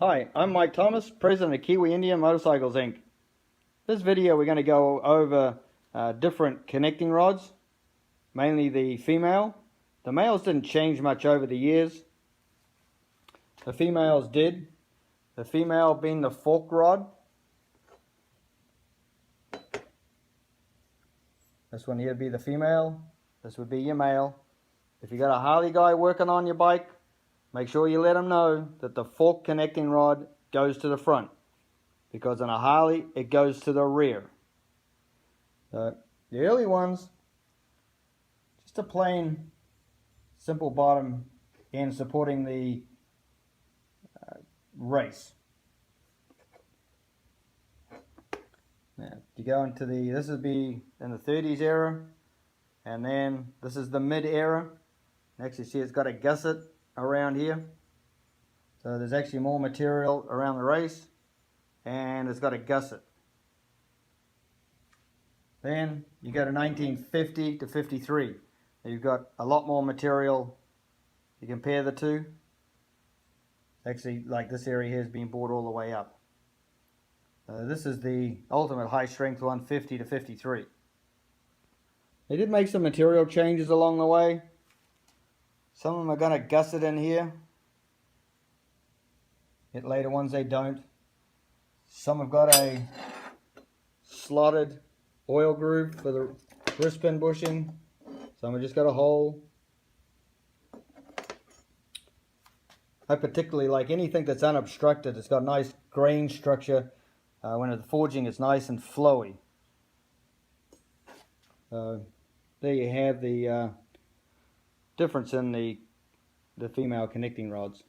Hi, I'm Mike Thomas, President of Kiwi Indian Motorcycles Inc. This video we're going to go over different connecting rods, mainly the female. The males didn't change much over the years. The females did. The female being the fork rod. This one here would be the female. This would be your male. If you got a Harley guy working on your bike, make sure you let him know that the fork connecting rod goes to the front, because on a Harley it goes to the rear. The early ones, just a plain simple bottom end supporting the race. Now you go into this would be in the 30s era, and then this is the mid era. Next you see it's got a gusset around here, so there's actually more material around the race, and it's got a gusset. Then you go to 1950 to 53. You've got a lot more material. You compare the two. Actually, like this area here is being brought all the way up. This is the ultimate high strength one, 50 to 53. They did make some material changes along the way. Some of them are going to gusset in here. Yet later ones they don't. Some have got a slotted oil groove for the wrist pin bushing. Some have just got a hole. I particularly like anything that's unobstructed. It's got nice grain structure. When it's forging, it's nice and flowy. There you have the difference in the female connecting rods.